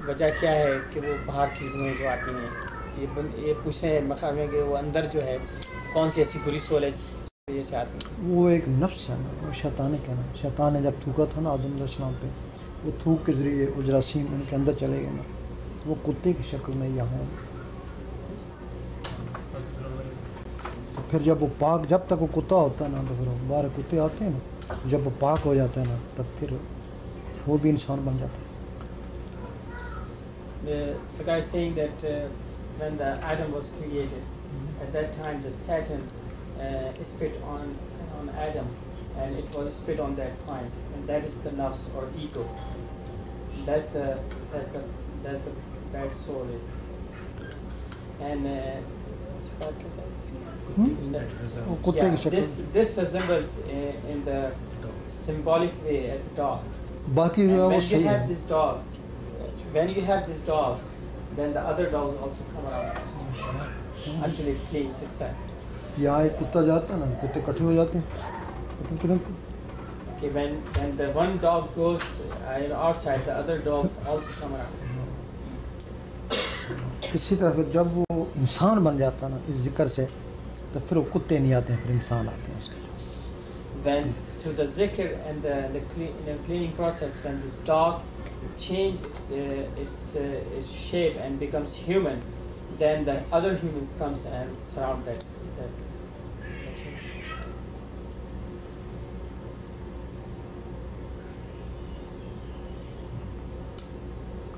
वजह क्या है कि वो बाहर की रूहें जो आती हैं, ये पूछ रहे हैं मकाम में कि वो अंदर जो है कौन सी ऐसी बुरी सोल है जिस वजह से आती है। वो एक नफ्स है ना, वो शैतान है ना। शैतान ने जब थूका था ना आदम अलैहिस्सलाम पे, वो थूक के ज़रिए वो जरासीम उनके अंदर चले गए ना, वो कुत्ते की शक्ल में यहाँ। तो फिर जब वो पाक, जब तक वो कुत्ता होता है ना, तो फिर बाहर कुत्ते आते हैं ना, जब वो पाक हो जाता है ना, तब फिर वो भी इंसान बन जाता है। The guy is saying that when the Adam was created, at that time the Satan spit on Adam, and it was spit on that point, and that is the nafs or ego. That's the bad soul is. And वो कुत्ते की शक्ल। this resembles in the symbolic way as a dog. बाकी जो है वो सही है। When you have this dog, then the other dogs also come around until it cleans itself. यहाँ एक कुत्ता जाता है ना, कुत्ते इकट्ठे हो जाते हैं। Okay, when the one dog goes outside, the other dogs also come around. इसी तरह फिर जब वो इंसान बन जाता है ना इस जिक्र से, तो फिर वो कुत्ते नहीं आते हैं, फिर इंसान आते हैं उसके पास। When through the zikr and the cleaning process, when this dog changes its shape and becomes human, then the other humans comes and surround that.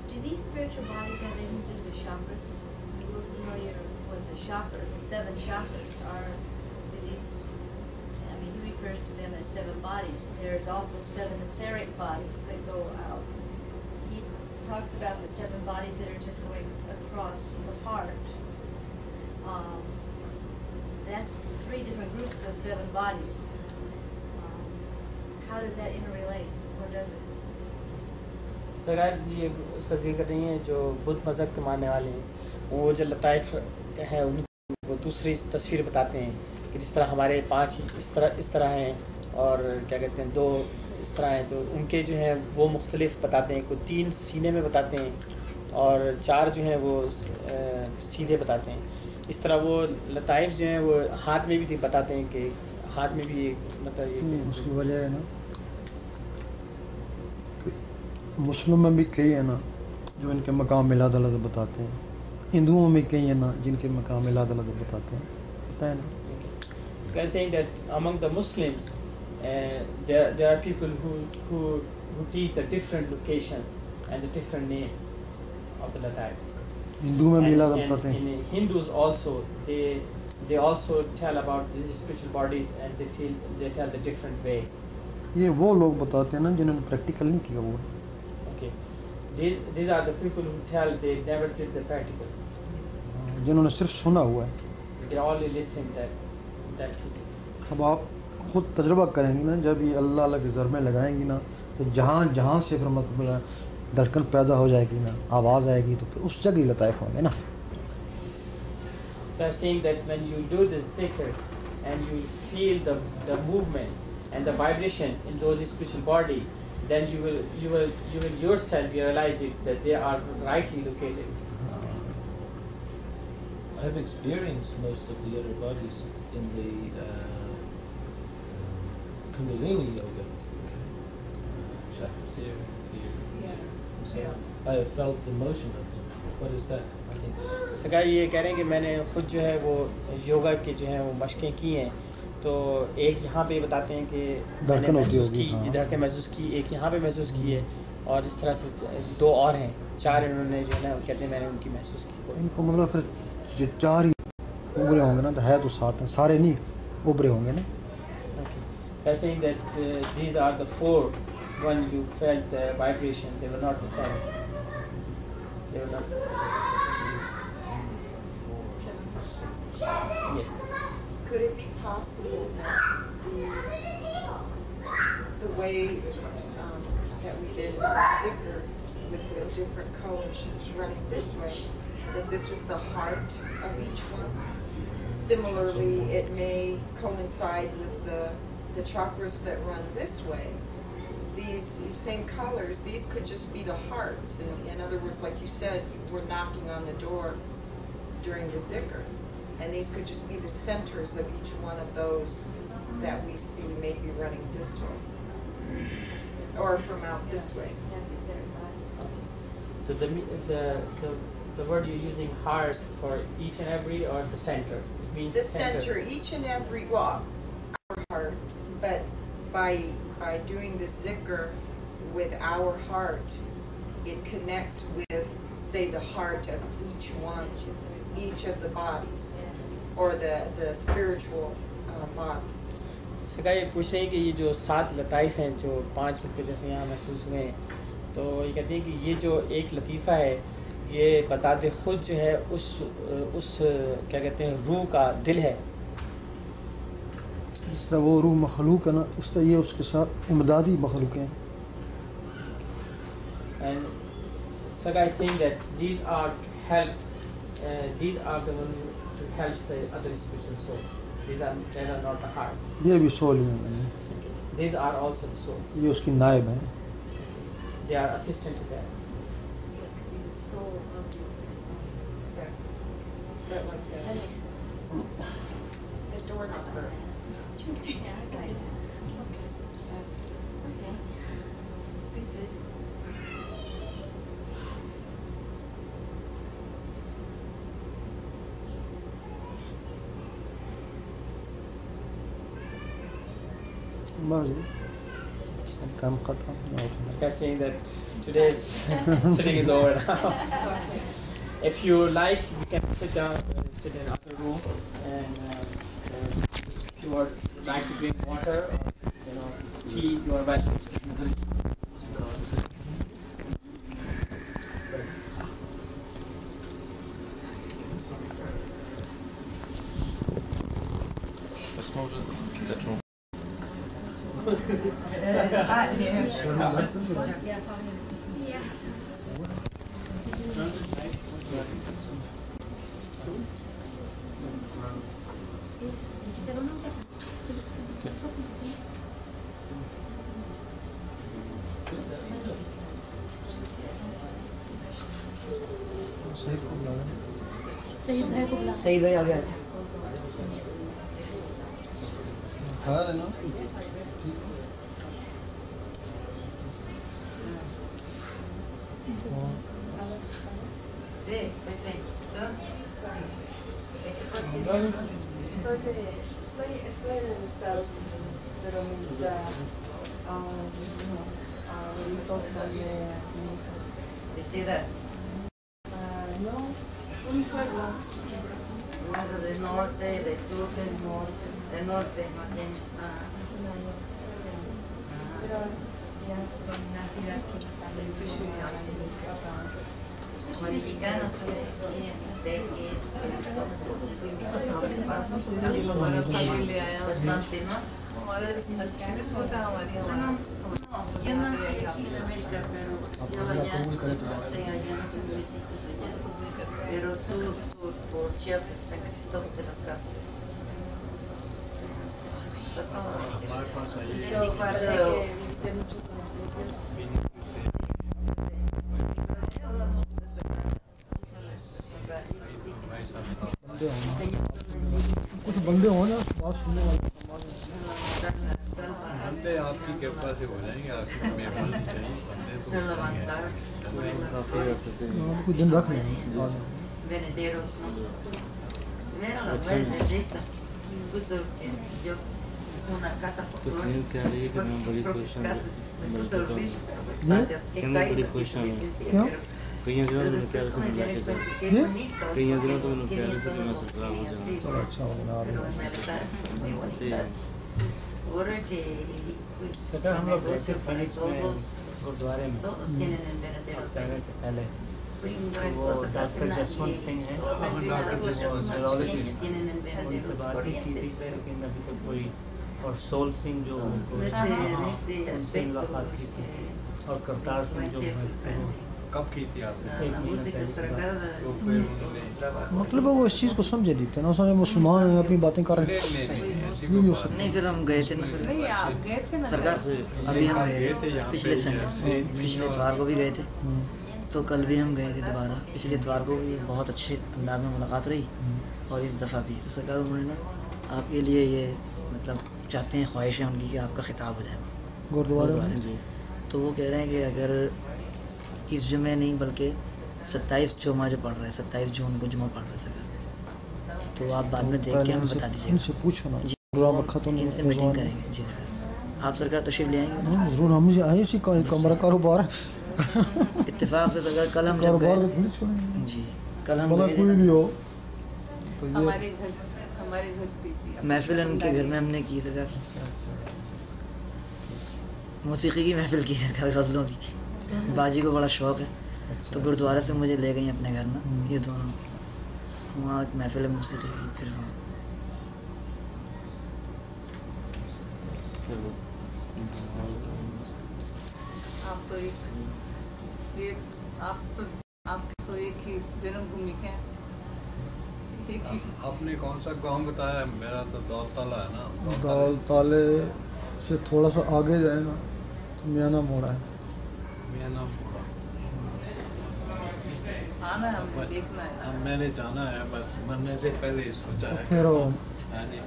Do these spiritual bodies have anything to do with the chakras? We're familiar with the chakras, the 7 chakras. Do these? I mean, he refers to them as 7 bodies. There's also 7 etheric bodies that go out. He talks about the 7 bodies that are just going across the heart. That's 3 different groups of 7 bodies. How does that interrelate, or does it? Sir ये उसका जिक्र कर रही हैं जो बुद्ध मज़हब के मानने वाले हैं, वो जो लताइफ है उनको वो दूसरी तस्वीर बताते हैं कि जिस तरह हमारे 5 इस तरह हैं और क्या कहते हैं 2 इस तरह हैं, तो उनके जो हैं वो मुख्तलिफ बताते हैं। कोई 3 सीने में बताते हैं और 4 जो हैं वो सीधे बताते हैं। इस तरह वो लताइफ जो हैं वो हाथ में भी बताते हैं कि हाथ में भी मतलब ये उसकी वजह है ना, मुस्लिम में भी कई है ना जो इनके मकाम मिलाद अलग बताते हैं, हिंदुओं में कई है ना जिनके मकाम मिलाद अलग बताते हैं, पता है ना। They're saying that among the Muslims, there are people who teach the different locations and the different names of the Lataif. Hindu में मिलाद बताते हैं। And Hindus also, they also tell about these spiritual bodies and they tell the different way. ये वो लोग बताते हैं ना जिन्होंने प्रैक्टिकल नहीं किया हुआ। Okay, these are the people who tell they never did the practical. जिन्होंने सिर्फ सुना हुआ है। They only listen that. अब आप खुद तजुर्बा करेंगी ना, जब ये अल्लाह अल्लाह के ज़र में लगाएंगी ना, तो जहाँ से फिर मतलब धड़कन पैदा हो जाएगी ना, आवाज़ आएगी, तो फिर उस जगह लताइफ होंगे ना। They're saying that when you do this zikr and you feel the movement and the vibration in those spiritual body, then you will yourself realize it that they are rightly located. I've experienced most of the other bodies in the Kundalini yoga. Chakras here, here. So I have felt the motion of them. What is that? सका ये कह रहे हैं कि मैंने खुद जो है वो योगा के जो है वो मशकें की हैं, तो एक यहाँ पे बताते हैं कि मैंने महसूस की, धड़कन महसूस की, एक यहाँ पे महसूस की है, और इस तरह से 2 और हैं, 4 इन्होंने जो है ना कहते हैं मैंने उनकी महसूस की। इनको मतलब फिर जो 4 ही उभरे होंगे ना, तो है तो 7 हैं, सारे नहीं उभरे होंगे ना। They're saying that these are the 4 when you felt the vibration, they were not the 7. They were not. Yes. Could it be possible that the way that we did the zikr with the different colors running this way, that this is the heart of each one? Similarly, it may coincide with the chakras that run this way. these same colors, these could just be the hearts. In other words, like you said, we're knocking on the door during the zikr. And these could just be the centers of each one of those that we see maybe running this way. Or from out this way. So the word you're using, heart, for each and every, or the center? It means The center, each and every, well, our heart, but by doing the zikr with our heart, it connects with, say, the heart of each one, each of the bodies, or the spiritual bodies. सका ये पूछ रहे हैं कि ये जो 7 लताइफ हैं जो 5 इनको जैसे यहाँ महसूस हुए हैं, तो ये कहते हैं कि ये जो एक लतीफ़ा है ये बज़ात खुद जो है उस क्या कहते हैं रूह का दिल है. इस तरह वो रूह मखलूक है ना, इस तरह ये उसके साथ इमदादी मखलूक हैं. And Saga is saying that these are help, these are the ones to help the other spiritual souls. They are not the heart. ये भी सोल हैं, These are also the souls. ये उसकी नायब हैं. They are assistant to that. So it could be the soul of the Exactly. That like that that. makes sense. The door knocker. Yeah, I got it. Okay. Good, good. बस काम खत्म. Like saying that today's sitting is over now. If you like, you can sit down, sit in another room, and if you would like to drink water or tea, you are welcome. Yeah, probably. Yeah. सही भाई आ गया. खा लेना. Sí, pues sí. Estoy en Estados Unidos, pero mis abuelitos son de mi hija. ¿De ciudad? No, un pueblo. ¿Algo del norte, del sur? Del norte. Del norte, más bien. Pero ya soy nacida aquí también. Como mexicanos, de aquí bastante, ¿no? Yo nací aquí en América, pero yo allá, nací allá, no tuve mis hijos allá. Pero sur, por Chiapas, San Cristóbal de las Casas. Pero parece que viste mucho con las iglesias. कुछ बंदे हो ना बात सुनने वाले. बंदे आपकी कृपा से हो जाएंगे. आपकी मेहरबानी चाहिए. बंदे कुछ दिन रख लें. Venederos, ¿no? Primero la mujer de risa, puso que si yo puse una casa por flores, por sus propias casas, se puso el piso, pero pues gracias, que caído, que se sentía, pero después con el directo, qué bonito, qué bien todo lo tenía así, pero en realidad son muy bonitas. Ahora que pues el negocio para todos tienen el Venederos ahí. Fui un gran cosa casi nadie, todas las fuerzas más pequeñas tienen el Venederos corrientes, pero और soul Singh जो en este aspecto और करतार सिंह जो कब की थी आपने? La música sagrada तो फिर उन्होंने मतलब वो इस चीज़ को समझे देते हैं ना, समझे मुसलमान हैं अपनी बातें कर रहे हैं। नहीं ऐसी ये भी कोई हो बात सकता नहीं, फिर हम गए थे ना नहीं आप गए थे ना सरकार, अभी हम गए थे यहाँ पिछले पे संडे, जैसे पिछले इतवार को भी गए थे, तो कल भी हम गए थे दोबारा। पिछले इतवार को भी बहुत अच्छे अंदाज में मुलाकात रही और इस दफ़ा भी। तो सरकार उन्होंने ना आपके लिए ये मतलब चाहते हैं, ख्वाहिश है उनकी कि आपका खिताब हो जाए गुरुद्वारे में। गुरुद्वारे। तो वो कह रहे हैं कि अगर इस जुमे नहीं बल्कि 27 जुमा जो पढ़ रहे हैं, 27 जून को जुमा पढ़ रहे हैं सरकार, तो आप बाद में देख के हमें बता दीजिएगा। इनसे पूछो ना, प्रोग्राम रखा तो नहीं, इनसे मीटिंग करेंगे जी सरकार। आप सरकार तशरीफ ले आएंगे? जरूर, हम आए इसी का कमरा कारोबार है। इत्तेफाक से सरकार कल हम जब कारोबार गए को थोड़ी छोड़ेंगे, जी, कल हम भला गए थे कोई ना, भी हो तो ये हमारे घर पे भी महफिल उनके घर में हमने की सरकार, मौसीकी की महफिल की सरकार, गज़लों की। बाजी को बड़ा शौक़ है, तो गुरुद्वारे से मुझे ले गई अपने घर में, ये दोनों वहाँ एक महफिल मौसीकी की। फिर वहाँ आप तो ये आप तो एक ही जन्मभूमि के हैं, एक ही। आपने कौन सा गांव बताया? मेरा तो दौलताला है ना। दाल ताले से थोड़ा सा आगे जाए ना तो मियाना मोड़ा है। मेरा नाम बोला। आना है, हमको देखना है। अब मैंने जाना है, बस मरने से पहले ही सोचा है। फिर वो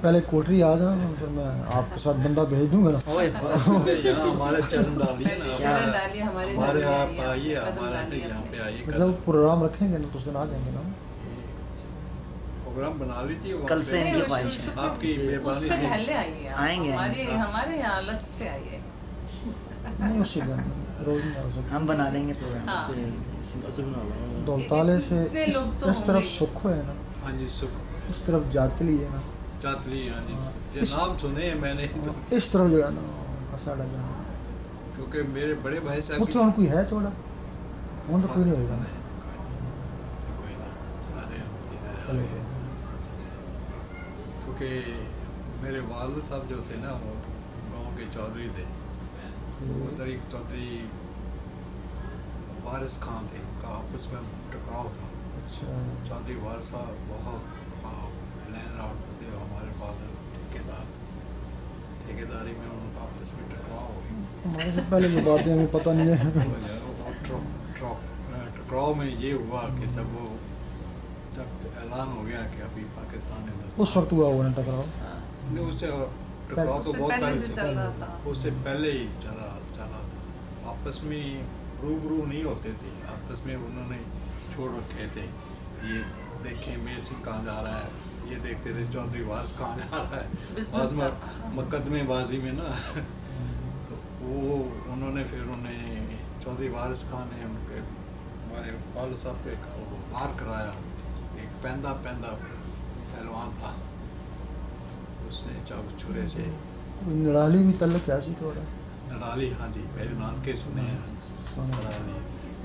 पहले कोठरी आ जाना, फिर मैं आपके साथ बंदा भेज दूंगा ना। यहाँ हमारे चरण डालिए ना, शरण डालिए हमारे घर हमारे में, आप आइए, कदम हमारे डालिए यहाँ पे आइए। जब प्रोग्राम रखेंगे ना तो उस दिन आ जाएंगे ना। प्रोग्राम बना लीजिए वहाँ कल पे। से इनकी ख्वाहिश है। आपकी मेहरबानी उससे से पहले आइए आप। आएंगे, हमारे यहाँ अलग से आइए। नहीं उसी दिन रोज नहीं आ सकते। हम बना लेंगे प्रोग्राम। हाँ। दौलताले से इतने लोग तो इस तरफ होंगे। सुखो है ना, हाँ जी, सुख इस तरफ जातली है ना, चातली। हाँ जी, ये नाम सुने हैं मैंने तो, इस तरफ जो है ना असाड़ा जो है क्योंकि मेरे बड़े भाई साहब उत्थे हुण कोई है थोड़ा हुण तो कोई नहीं होगा ना, कोई ना, सारे हम इधर हैं। चले गए। क्योंकि मेरे वालिद साहब जो थे ना, वो गांव के चौधरी थे। तो वो तरीक चौधरी वारिस खान थे, उनका आपस में टकराव था। अच्छा चौधरी वारिस साहब बहुत लैंड रखते थे, हमारे फादर ठेकेदारी में उनका आपस में टकराव हो गया। हमारे से पहले की बातें हमें पता नहीं है। टकराव में ये हुआ कि जब ऐलान हो गया कि अभी पाकिस्तान हिंदुस्तान, उस वक्त हुआ होगा ना टकराव। नहीं, उससे टकराव तो बहुत पहले पहले से से चल रहा था। उससे पहले ही चल रहा था। आपस में रूबरू नहीं होते थे, आपस में उन्होंने छोड़ रखे थे। ये देखें मेर सिंह कहाँ जा रहा है, ये देखते थे चौधरी वारिस कहाँ जा रहा है। बिजनेस बाद में का था। मुकदमेबाजी में ना तो वो उन्होंने फिर उन्हें चौधरी वारिस खान ने उनके हमारे वाल साहब पे वार कराया। एक पैंदा पहलवान था, उसने छुरे से कोई निराली भी तल्लक ऐसी थोड़ा नडाली। हाँ जी, मेरे नाम के सुने हैं नडाली।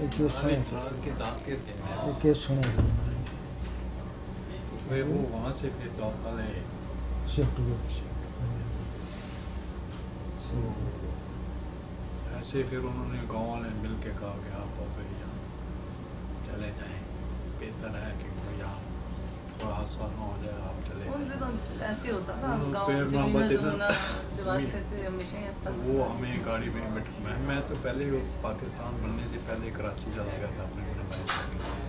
एक केस सुने के दांत के थे। एक केस सुने वे वो वहाँ से फिर दौलताले शिफ्ट हुए। ऐसे फिर उन्होंने गाँव वाले मिल के कहा कि आप फिर यहाँ चले जाएं, बेहतर है कि कोई यहाँ कोई हादसा ना हो जाए, आप चले उन जाएं। दिनों ऐसे होता था, हाँ, गाँव फिर जमीन मोहब्बत इधर- जमुना जब आते थे हमेशा ये सब। वो हमें गाड़ी में मैं तो पहले ही पाकिस्तान बनने से पहले कराची चला गया था अपने बड़े भाई साहब के साथ।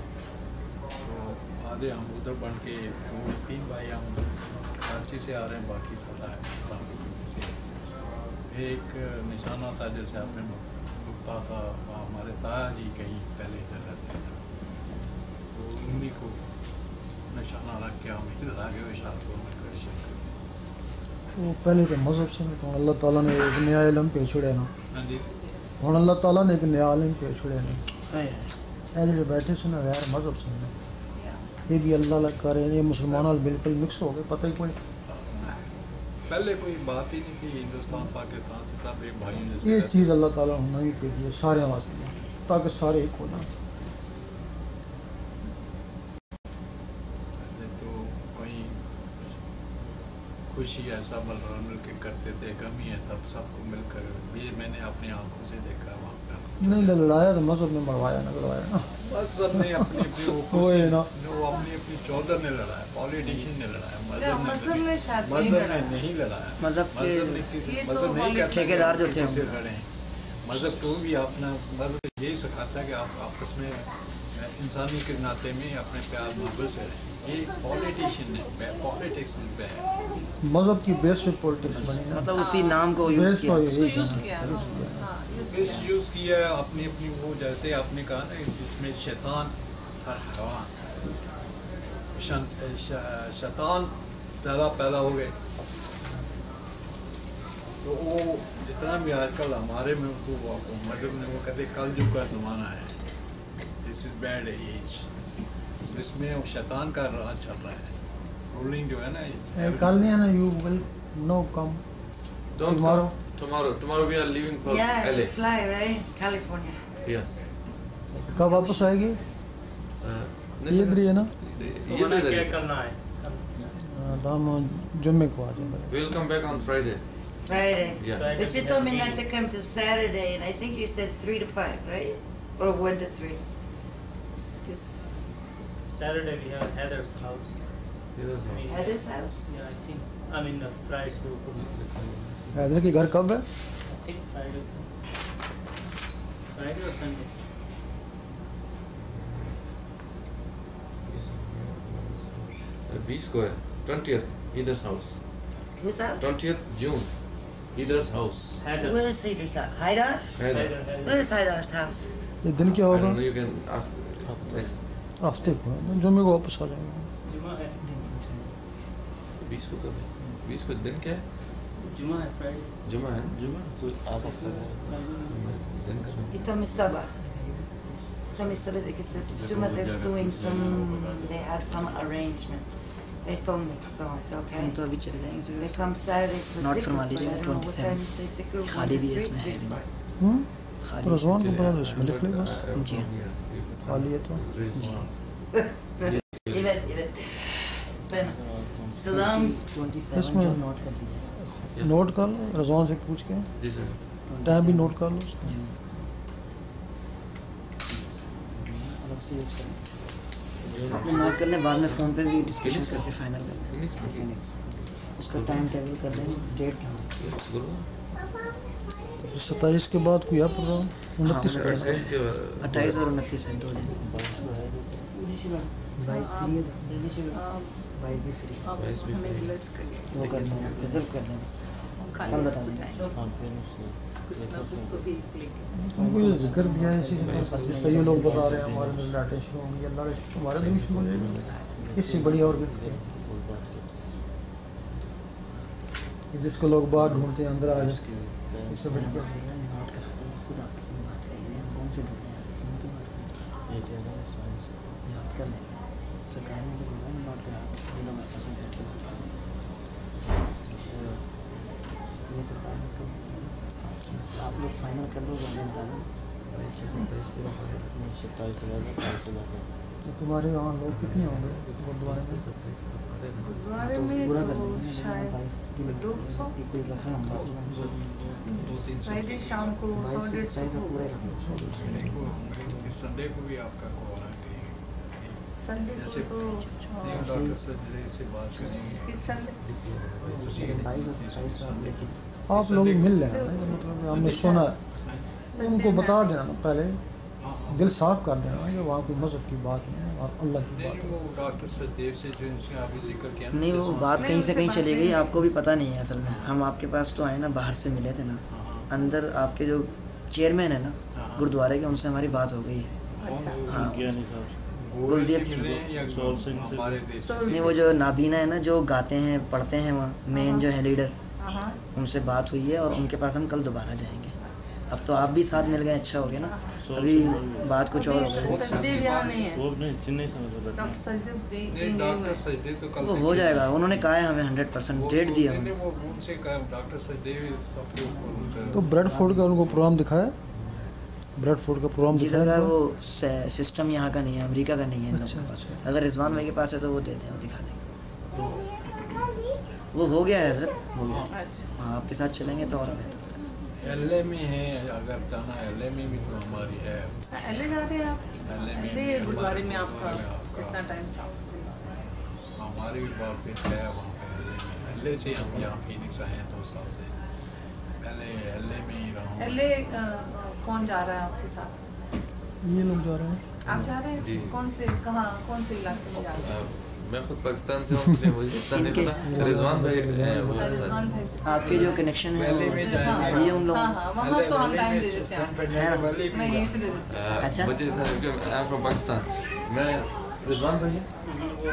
तो आधे हम उधर बन के 2-3 भाई हम कराची से आ रहे हैं, बाकी सारा है से। एक निशाना था जैसे आपने नुकता था, हमारे ताया जी कहीं पहले इधर रहते थे, तो उन्हीं को निशाना रख के हम इधर आगे विशालपुर में कृषि। वो पहले तो मजहब से तो अल्लाह ताला ने एक नया इलम पे छुड़े ना, हाँ जी, हुण अल्लाह ताला ने एक नया इलम पे छुड़े ना। हाय ये जो बैठे से ना गैर मजहब से ना, ये भी अल्लाह लग कर ये मुसलमान बिल्कुल मिक्स हो गए, पता ही कोई। पहले कोई बात ही नहीं थी, हिंदुस्तान पाकिस्तान से सब एक भाई जैसे ये रहते चीज़ अल्लाह ताला होना ही पे दी है सारे वास्ते, ताकि सारे एक हो ना। थे। तो कहीं खुशी है, सब मिल के करते थे, गमी है तब सबको मिलकर, ये मैंने अपनी आंखों से देखा वहाँ पर। नहीं लड़ाया तो मजहब ने मरवाया ना, लड़वाया ना मजहब ने अपनी अपनी वो है ना। वो अपनी अपनी चौधर ने लड़ाया, पॉलिटिशियन ने लड़ाया, मजहब ने शायद मजहब ने नहीं लड़ाया। मजहब के मजहब नहीं कहता ठेकेदार जो थे से लड़े। मजहब तो भी अपना मजहब यही सिखाता है कि आप आपस में इंसानी के नाते में अपने प्यार मोहब्बत से रहें। ये पॉलिटिशियन है, पॉलिटिक्स पे है। मजहब की बेस पे पॉलिटिक्स बनी ना, मतलब उसी नाम को यूज बेस किया। तो उसको यही यूज है। किया मिस यूज किया अपनी अपनी, वो जैसे आपने कहा ना जिसमें शैतान और हैवान, शैतान ज़्यादा पैदा हो गए तो वो जितना भी आजकल हमारे में उनको मजहब ने वो कहते कलयुग का ज़माना है, दिस इज बैड एज, इसमें वो शैतान का राज चल रहा है, रूलिंग जो है ना। कल नहीं है ना, you will no come tomorrow. Tomorrow we are leaving for Yeah, LA. fly, right? California. Yes. कब वापस आएगी? ये इधर ही है ना? ये तो इधर ही। करना है तो हम जुम्मे को आ जाएंगे। We will come back on Friday. Friday. Yeah. But you told me not to come to Saturday, and I think you said 3 to 5, right? Or 1 to 3. Saturday we have Heather's house. Yes. Heather's house? Yeah, I think. I mean, Friday's will come. Haider के घर कब है? I think Friday. Friday or Sunday. 20 को है 20th Heather's house. Whose house? 20th June Heather's house. Heather. Where is Heidar's house? Haidar? Heather. Where is Haidar's house? ये दिन क्या I होगा? don't know, you can ask next. हफ्ते को है, जुम्मे को वापस आ जाएंगे। जुमा है. 20 को कब है? 20 को दिन क्या है? जुमा है Friday. जुमा है। जुमा. दिन का He told me Sabah. Told me Sabah because Juma they're doing some, they have some arrangement. They told me, so I said okay. हम तो अभी चले जाएंगे They sir. come Saturday for Not zikr, from Ali, but I don't know what 27. time they zikr, खाली 1 भी to 3, इसमें है 3 भी to नहीं। 5. तो खाली रज़वान को बता दो, इसमें लिख ले बस। जी हाँ। खाली है तो। Evet. Ben. Salam. 27 इसमें जो नोट कर दीजिए। नोट कर लो, रज़वान से पूछ के जी सर। टाइम भी नोट कर लो उसका। अलग से यूज करें। अपने नोट करने बाद में फ़ोन पे भी डिस्कशन करके फाइनल कर लें। फिनिक्स उसका टाइम टेबल कर देंगे, डेट क्या 27 के बाद कोई है प्रोग्राम? 29 हाँ, का 28 के बाद 28 और 29 है 2 दिन। 22 फ्री है, 22 भी फ्री। अब हमें लिस्ट करिए, वो कर लें, रिजर्व कर लें बस। कल बता देंगे। कुछ ना कुछ तो भी लेके। उनको ये जिक्र दिया है इसी से, जिससे ये लोग बता रहे हैं हमारे अंदर लाटें शुरू होंगी, अल्लाह के हमारे दिन शुरू हो जाएगी। इससे बड़ी और गिफ्ट है कि जिसको लोग बाहर ढूंढते हैं अंदर आ जाए, इससे बड़ी क्या है? नोट करा देंगे, खुद आपस में बात करेंगे, हम कौन से ढूंढ रहे हैं, हम तो बात करेंगे। याद कर लेंगे, सरकार ने जो बोला है नोट करा देंगे, ये लोग आपस में बैठे हुए हैं। ये सरकार ने कब आप लोग फाइनल कर लो, जल्दी बता दें। तो तुम्हारे वहाँ लोग कितने होंगे गुरुद्वारे में? गुरुद्वारे में पूरा कर तो लेंगे, शायद 200 कोई रखा हम फ्राइडे शाम को 100-150 पूरा होगा। संडे को भी आपका कॉल है संडे जैसे को तो डॉक्टर से बात करेंगे इस संडे आप लोग मिल लेना, मतलब हमने सुना है, उनको बता देना ना पहले, दिल साफ कर देना कि वहाँ कोई मज़हब की बात नहीं है और अल्लाह की बात है। वो डॉक्टर सचदेव से जो इनसे अभी जिक्र किया ना, नहीं, वो बात नहीं, कहीं से उससे कहीं बात चली नहीं गई, है। आपको भी पता नहीं है असल में। हम आपके पास तो आए ना, बाहर से मिले थे ना, अंदर आपके जो चेयरमैन है ना गुरुद्वारे के, उनसे हमारी बात हो गई है। अच्छा हाँ, गुलदीप मिल रहे हैं या हमारे देश से? नहीं, वो जो नाबीना है ना, जो गाते हैं पढ़ते हैं वहाँ, मेन जो है लीडर, हाँ उनसे बात हुई है और उनके पास हम कल दोबारा जाएंगे। अब तो आप भी साथ मिल गए, अच्छा हो गया ना। अभी बात कुछ और हो गई। सचदेव यहाँ नहीं है, डॉक्टर सचदेव नहीं, डॉक्टर सचदेव तो कल वो हो जाएगा, उन्होंने कहा है हमें 100% डेट दिया नहीं, उन्होंने। वो उनसे कहा डॉक्टर सचदेव सबके ऊपर तो ब्रेडफोर्ड का उनको प्रोग्राम दिखाया, ब्रेडफोर्ड का प्रोग्राम जी दिखाया सरकार, उनको? वो सिस्टम यहाँ का नहीं है, अमेरिका का नहीं है इन लोगों के पास। अगर रिजवान भाई के पास है तो वो दे दें, वो दिखा दें। वो हो गया है सर, हो गया। अच्छा हाँ, आपके साथ चलेंगे तो और बेहतर। एलए में है, अगर जाना एलए में भी तो हमारी है। एलए जा रहे हैं आप? एलए में एलए गुरुद्वारे में आपका आपका कितना टाइम चाहो? हमारी भी वापस है वहाँ पे एलए में। एलए से हम यहाँ फिनिक्स आए हैं 2 साल से, पहले एलए में ही रहा हूँ। एलए कौन जा रहा है आपके साथ? ये लोग जा रहे हैं। आप जा रहे जी। हैं? कौन से इलाके में जा रहे हैं? मैं खुद पाकिस्तान से हूँ, इसलिए मुझे इतना नहीं पता। रिजवान भाई हैं वो लोग रिजवान साथ। भाई से आपके जो कनेक्शन है वैली में जाएंगे। ये उन लोग हाँ हाँ, वहाँ तो हम टाइम दे देते हैं। वैली मैं यहीं से दे देती हूँ। अच्छा। मुझे आई एम फ्रॉम पाकिस्तान। मैं रिजवान भाई हैं?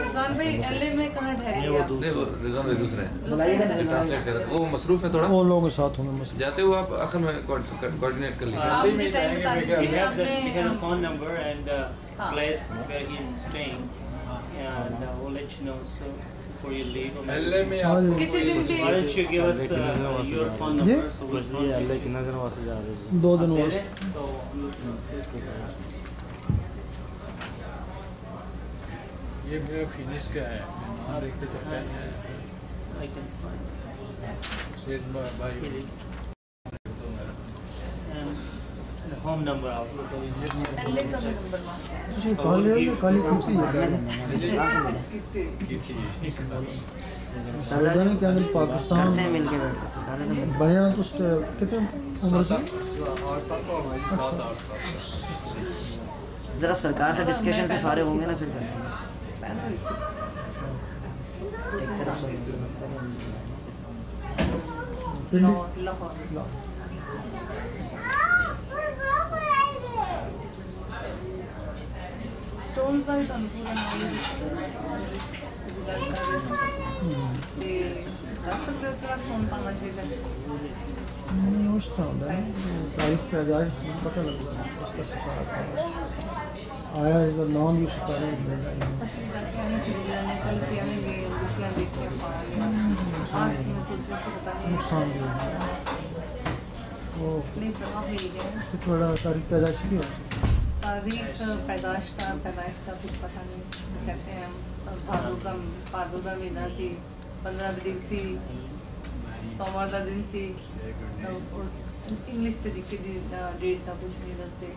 रिजवान भाई एलए में कहाँ ठहरेंगे आप? नहीं, वो रिजवान भाई दूसरे हैं। बुलाइएगा ना। ट्रांसलेट कर, वो मसरूफ है थोड़ा। वो लोगों के साथ होंगे मसले। जाते हो आप आखिर में कोऑर्डिनेट कर लीजिए। आपने टाइम बता We दीजिए have the आपने phone number and the हाँ। place where he's staying, and we'll let you know so before you leave. LA में आप किसी दिन भी Why don't you give us your phone number so we'll phone you. 2 दिन वास्ते। So, ये मेरा फिनिश का है, वहाँ देखते तो पहले है I can find शेख भाई। and the home number also. So we just LA का भी नंबर मांगते हैं। मुझे काली कुर्सी है। सावधानी के अंदर पाकिस्तान करते हैं मिलके बैठ के सर, डाले तो मिलके। बयान तो कितने उम्र से? 8 साल को हमारी 7-8 साल। जरा सरकार से डिस्कशन से फारिग होंगे ना फिर करेंगे। एक तरफ से लाहौर स्टोन्स ਦਾ ਵੀ ਤੁਹਾਨੂੰ ਪੂਰਾ ਨੌਲੇਜ ਇਸ ਗੱਲ ਕਰ ਰਹੇ ਸੀ ਤੇ ਦੱਸ ਸਕਦੇ ਹੋ ਕਿਹੜਾ ਸਟੋਨ ਪਾਉਣਾ ਚਾਹੀਦਾ ਹੈ? नहीं उस तरह होता है तारीख पैदाइश पता लगता है उसका सितारा आया इसका नाम भी सितारे में मिल जाएगा। ਅਸੀਂ ਜਾ ਕੇ ਆਣੇ ਖਰੀਦ ਲੈਣੇ ਕੱਲ ਸੀ ਆਵੇਂਗੇ ਦੁਕਾਨ ਦੇਖ ਕੇ ਪਾਵਾਂਗੇ आज मैं सोचा से पता नहीं नुकसान भी होगा वो नहीं प्रभाव मिल गया तो थोड़ा तारीख पैदाइश भी हो तारीख पैदाइश का कुछ पता नहीं कहते हैं हम भादों का महीना सी 15 तरीक सी सोमवार का दिन सी इंग्लिश तरीके की डेट का कुछ नहीं दसते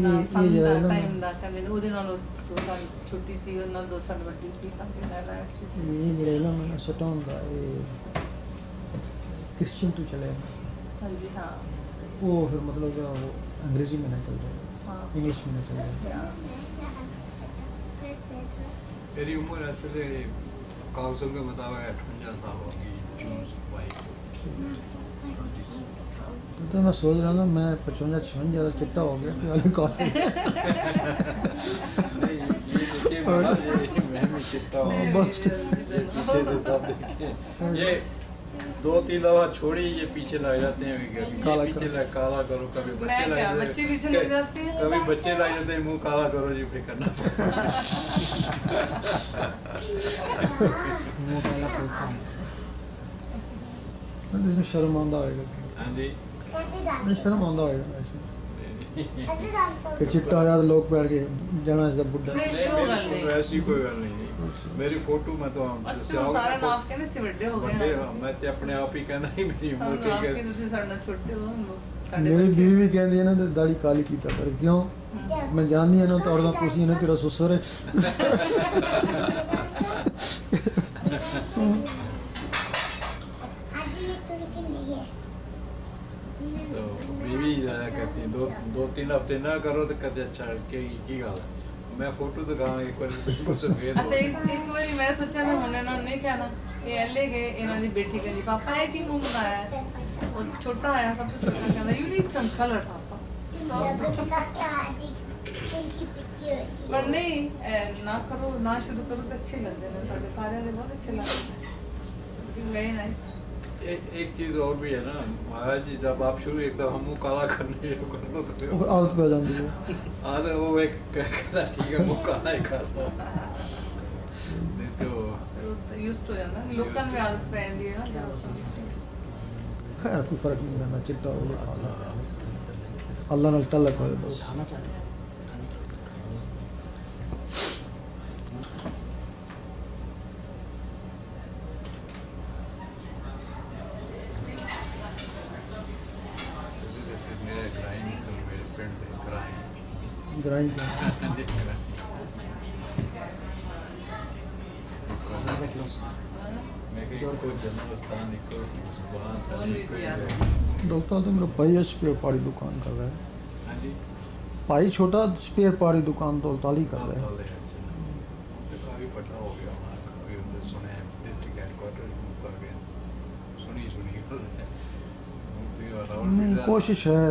ना सन का टाइम का कहते ਉਹਦੇ ਨਾਲੋਂ 2 ਸਾਲ ਛੁੱਟੀ ਸੀ ਉਹਨਾਂ 2 ਸਾਲ ਵੱਡੀ ਸੀ ਸਮਝਿੰਗ ਲਾਈਕ दैट ये जरेला में सटा होता है क्रिश्चियन तो चले हाँ जी हाँ वो फिर मतलब जो वो अंग्रेजी में ना चल रहा है हाँ इंग्लिश में ना चल रहा है। मेरी उम्र ऐसे से काउंसिल के मुताबिक 58 साल होगी जून 22 तो मैं सोच रहा था मैं 55-56 ज़्यादा चिट्टा हो गया तो वाले कॉल मैं भी चिट्टा हूँ। बस पीछे से सब देखे ये 2-3 दफा छोड़ी ये पीछे लग जाते हैं कभी काला ये पीछे लग काला करो कभी मैं बच्चे क्या लग बच्चे पीछे लग जाते हैं कभी बच्चे लग जाते हैं मुंह काला करो जी फिर करना इसमें शर्मांदा होएगा हाँ जी नहीं शर्मांदा होएगा ऐसे कि चिट्टा याद लोग पैर के जाना इसका बुढ़ा नहीं नहीं वो गल मेरी नहीं फोटो ऐसी कोई गल नहीं मेरी फोटो मैं तो बस तो सारे नाप कहने से बड़े हो गए बड़े हैं मैं तो अपने आप ही कहना ही मेरी उम्र सब ठीक नाप है के तो साढ़े छोटे हो हम लोग साढ़े मेरी बच्चे बीवी भी कहती है ना तो दाढ़ी काली की तर क्यों मैं जाननी है ना तो और पूछी है ना तेरा ससुर है तो बीवी ज़्यादा कहती है 2-3 हफ्ते ना करो तो कहते अच्छा की गल है मैं फोटो दिखाऊँ एक बार बिल्कुल सफेद अच्छा एक बारी मैं सोचा मैं हुणे ना नहीं कहना ये एले गए इन्हां दी बेटी कहंदी पापा ये की मुंह बनाया है वो छोटा आया सब तो छोटा कहंदा यू नीड सम कलर पापा पर नहीं ना करो ना शुरू करो तो अच्छे लगते हैं थोड़े सारे दे बहुत अच्छे लगते हैं वेरी नाइस एक चीज़ और भी है ना महाराज जी जब आप शुरू एकदम हम मुँह काला करने शुरू कर दो तो आदत पै जाती है आदत वो एक कहता ठीक है मुँह काला ही कर दो नहीं तो यूज्ड हो जाता है लोगों में आदत पै जाती है ना खैर कोई फर्क नहीं पड़ना चिट्टा हो या काला अल्लाह नाल तल्लक होए बस उठाना चाहते हैं। कराई क्या डॉक्टर तो मेरा भाई स्पेयर पार्ट की दुकान कर रहा है भाई छोटा स्पेयर पार्ट की दुकान तो ताली कर रहा है काफी पता हो गया हमारा काफी उधर सुने डिस्ट्रिक्ट हेडक्वार्टर कर गया सुनी नहीं कोशिश है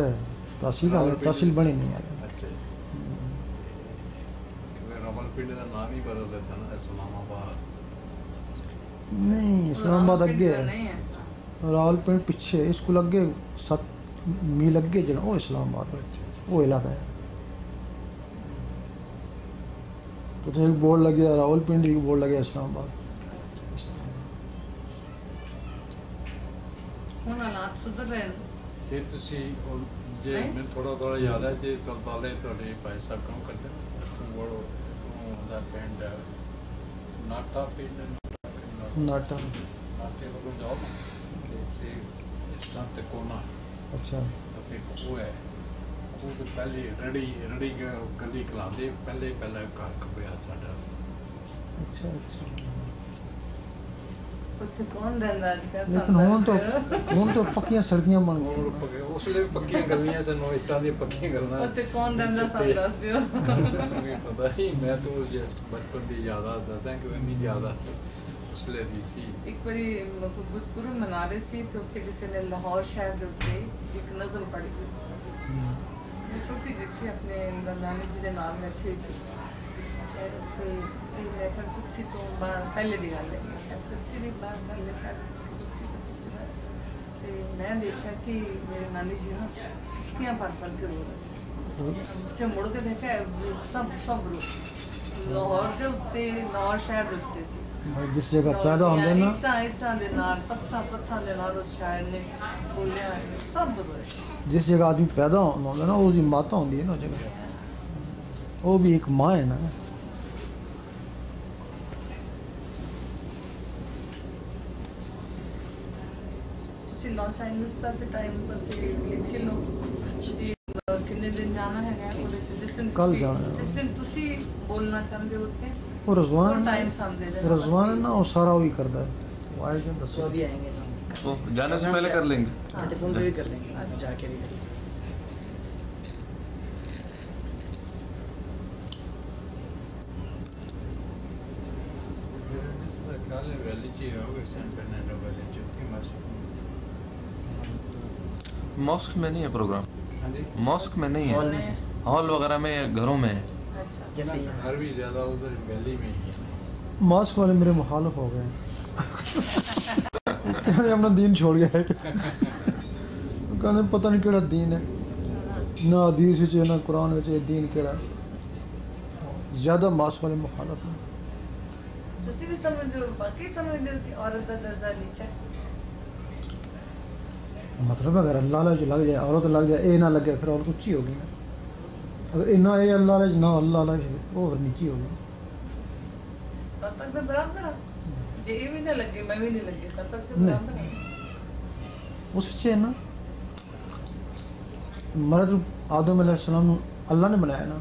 तहसील बनी नहीं है अच्छा रावलपिंडी का नाम ही बदल देता ना इस्लामाबाद नहीं इस्लामाबाद अगे है रावलपिंडी पीछे स्कूल अगे 7 मील अगे जो वो इस्लामाबाद वो इलाका है तो एक बोर्ड लगे रावलपिंडी एक बोर्ड लगे इस्लामाबाद ਹੁਣ ਹਾਲਾਤ ਸੁਧਰ ਰਹੇ ਨੇ ਫਿਰ ਤੁਸੀਂ ਜੇ ਮੈਨੂੰ ਥੋੜਾ ਯਾਦ ਹੈ ਜੇ ਤਲਤਾਲੇ ਤੁਹਾਡੇ ਭਾਈ ਸਾਹਿਬ ਕੰਮ ਕਰਦੇ ਤੂੰ ਦਾ ਪਿੰਡ ਨਾਟਾ ਪਿੰਡ नाटा ਨਾਟੇ ਵੱਲੋਂ ਜਾਓ ਤੇ ਇਸ ਤਰ੍ਹਾਂ ਤੇ ਕੋਨਾ अच्छा ਤੇ ਉਹ ਹੈ ਉਹ ਤੋਂ ਪਹਿਲੇ ਰੜੀ ਗਲੀ ਕਲਾਦੇ ਪਹਿਲੇ ਘਰ ਕਬਿਆ ਸਾਡਾ अच्छा अच्छा ਉੱਥੇ ਕੌਣ ਰਹਿੰਦਾ ਅੱਜ ਕੱਲ੍ਹ लेकिन ਹੁਣ तो पक्कियां सड़कियां बन गई ਉਸ ਵੇਲੇ ਪੱਕੀਆਂ ਗਲੀਆਂ ਸਨ ਇੱਟਾਂ ਦੀਆਂ ਪੱਕੀਆਂ ਗੱਲਾਂ ਉੱਥੇ ਕੌਣ ਰਹਿੰਦਾ ਸਾਨੂੰ ਦੱਸ ਦਿਓ ਮੈਨੂੰ ਪਤਾ ਹੀ ਮੈਂ ਤਾਂ ਬਚਪਨ ਦੀ ਯਾਦਾਂ ਦੱਸਦਾ ਕਿ ਇੰਨੀ ਜ਼ਿਆਦਾ ਉਸ ਵੇਲੇ ਦੀ ਸੀ ਇੱਕ ਵਾਰੀ ਗੁਰਪੁਰਬ ਮਨਾ ਰਹੇ ਸੀ ਤੇ ਉੱਥੇ ਕਿਸੇ ਨੇ ਲਾਹੌਰ ਸ਼ਹਿਰ ਦੇ ਉੱਤੇ ਇੱਕ ਨਜ਼ਮ ਪੜ੍ਹੀ ਮੈਂ ਛੋਟੀ ਜਿਹੀ ਸੀ ਆਪਣੇ ਨਾਨੀ ਜੀ ਦੇ ਨਾਲ ਬੈਠੀ ਹੋਈ ਸੀ ਤੇ ਮੈਂ ਫਿਰ ਕੁੱਤੀ ਤੋਂ ਬਾਅਦ ਪਹਿਲੇ ਦੀ ਗੱਲ ਹੈ ਸ਼ਾਇਦ ਕੁੱਤੀ ਦੀ ਬਾਅਦ ਗੱਲ ਹੈ ਸ਼ਾਇਦ ਕੁੱਤੀ ਤੋਂ ਤੇ ਮੈਂ ਦੇਖਿਆ ਕਿ ਮੇਰੇ ਨਾਨੀ ਜੀ ਨਾ ਸਿਸਕੀਆਂ ਭਰ ਕੇ ਰੋ ਰਹੇ ਬੱਚੇ ਮੁੜ ਕੇ ਦੇਖਿਆ ਸਭ ਰੋ ਲਾਹੌਰ ਦੇ ਉੱਤੇ ਲਾਹੌਰ ਸ਼ਹਿਰ ਦੇ ਉੱਤੇ ਸੀ जिस जगह पैदा होंगे ना ਇੱਟਾਂ ਦੇ ਨਾਲ ਪੱਥਰਾਂ ਦੇ ਨਾਲ ਉਸ ਸ਼ਾਇਰ ਨੇ ਬੋਲਿਆ ਸਭ ਰੋਏ जिस जगह आदमी पैदा होंगे ना उसकी माता होंगी है ना जगह वो भी एक माँ है ना ਤੁਸੀਂ ਲਾਸ ਐਂਜਲਸ ਦਾ ਤੇ ਟਾਈਮ ਪਰ ਸੀ ਲਿਖ ਲਓ ਤੁਸੀਂ ਕਿੰਨੇ ਦਿਨ ਜਾਣਾ ਹੈਗਾ ਉਹਦੇ ਚ ਜਿਸ ਦਿਨ कल जाना है ਜਿਸ ਦਿਨ ਤੁਸੀਂ ਬੋਲਣਾ ਚਾਹੁੰਦੇ ਹੋ ਉੱਥੇ वो रजवान टाइम समझे रजवान है ना वो सारा वही करता है वो आएगा तो 10 अभी आएंगे वो जाने से पहले कर लेंगे टेलीफोन पे भी कर लेंगे जाके भी कर लेंगे मॉस्क में नहीं है प्रोग्राम मॉस्क में नहीं है हॉल वगैरह में घरों में है जैसे घर भी ज्यादा उधर वैली में ही है मास्क वाले मेरे मुखालिफ हो गए कहते अपना दीन छोड़ गया है कहते पता नहीं केड़ा दीन है ना हदीस विच है ना कुरान विच है दीन केड़ा ज्यादा मास्क वाले मुखालिफ हैं ਤੁਸੀਂ ਵੀ ਸਮਝਦੇ ਹੋ ਬਾਕੀ ਸਮਝਦੇ ਹੋ ਕਿ ਔਰਤ ਦਾ ਦਰਜਾ ਨੀਚਾ मतलब अगर अल्लाह जो लग जाए औरत लग जाए ये ना लगे फिर औरत ऊंची होगी ना अगर इन्ना ये अल्लाह ना अल्लाह वो फिर नीची होगी तब तक तो बराबर है जे भी ना लगे मैं भी नहीं लगे तब तक तो बराबर है उस है ना मर्द आदम अलैहिस्सलाम अल्लाह ने बनाया ना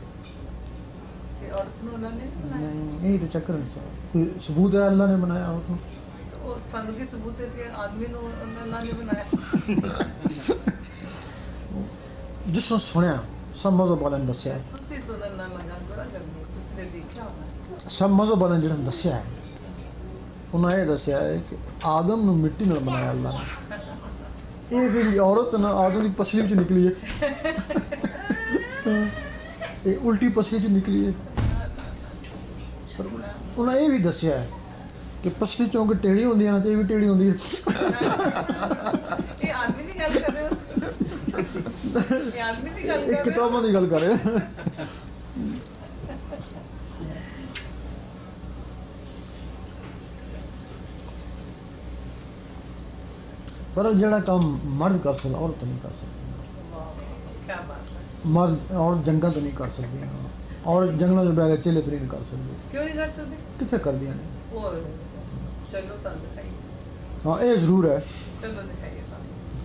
ते औरत ਨੂੰ अल्लाह ने बनाया नहीं यही तो चक्कर है कोई सबूत है अल्लाह ने बनाया औरत को ਉਹ ਤੁਹਾਨੂੰ ਕੀ ਸਬੂਤ ਹੈ ਕਿ ਆਦਮੀ ਨੂੰ ਅੱਲਾਹ ਨੇ ਬਣਾਇਆ जिस सुनिया सब मज़हब वाले ने दसिया है ਤੁਸੀਂ ਸੁਣਨ ਨਾਲ ਲਗਾ ਬੜਾ ਕਰਨੀ ਤੁਸੀਂ ਨੇ ਦੇਖਿਆ ਹੋਣਾ सब मज़हब वाले ने दसिया है उन्हें ये दसिया है कि आदम ਨੂੰ मिट्टी ਨਾਲ बनाया अल्लाह ने ये फिर औरत ना आदम की पसली च निकली है ये उल्टी पसली च निकली है उन्हें ये भी दसिया है कि पसली चौंक टेढ़ी होंगी ना तो ये भी टेढ़ी होंगी ਇਹ ਆਦਮੀ ਦੀ ਗੱਲ ਕਰ ਰਹੇ ਹੋ ਇਹ ਆਦਮੀ ਦੀ ਗੱਲ ਕਰ ਰਹੇ ਹੋ किताबों की गल कर रहे पर जड़ा काम मर्द कर सकता औरत नहीं कर सकती क्या बात है मर्द और जंगल तो नहीं कर सकती और जंगलों में बैठे चेले तो नहीं कर सकते क्यों नहीं कर सकते कितने कर दिया ने वो चलो तो दिखाइए हाँ ये जरूर है चलो दिखाइए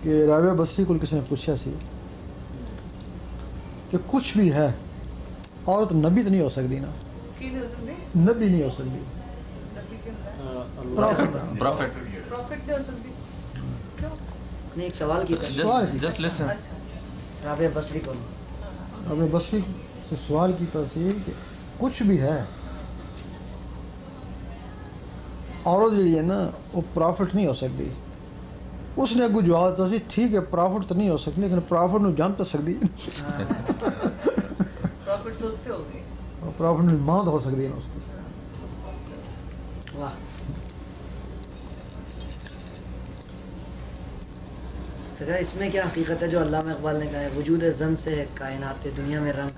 कि राबिया बस्ती को किसी ने पूछा सी कि कुछ भी है औरत नबी तो नहीं हो सकती ना, ਕੀ ਨਹੀਂ ਹੋ ਸਕਦੀ? नबी नहीं हो सकती, ਨਬੀ ਕੀ ਹੁੰਦਾ? Profit Prophet. ਪ੍ਰੋਫਿਟ ਨਹੀਂ ਹੋ ਸਕਦੀ? ਕਿਉਂ? ने एक सवाल किया था Just listen. ਅੱਛਾ राबिया बसरी को अब बसरी से सवाल किया सी कि कुछ भी है औरत जी है ना वो प्रॉफिट नहीं हो सकती। उसने अगू जवाब दिता सी ठीक है प्रॉफिट तो नहीं हो सकती लेकिन प्रॉफिट ਨੂੰ ਜਾਣ ਤਾਂ ਸਕਦੀ ਪ੍ਰੋਫਿਟ ਤੋਂ ਉੱਤੇ ਹੋ ਗਏ। प्रॉफिट ਨੂੰ ਮਾਂ ਤਾਂ ਹੋ ਸਕਦੀ ਹੈ ਨਾ ਉਸਦੀ। वाह सरकार इसमें क्या हकीकत है जो अल्लामा इकबाल ने कहा है वजूद जन से है कायनात दुनिया में रंग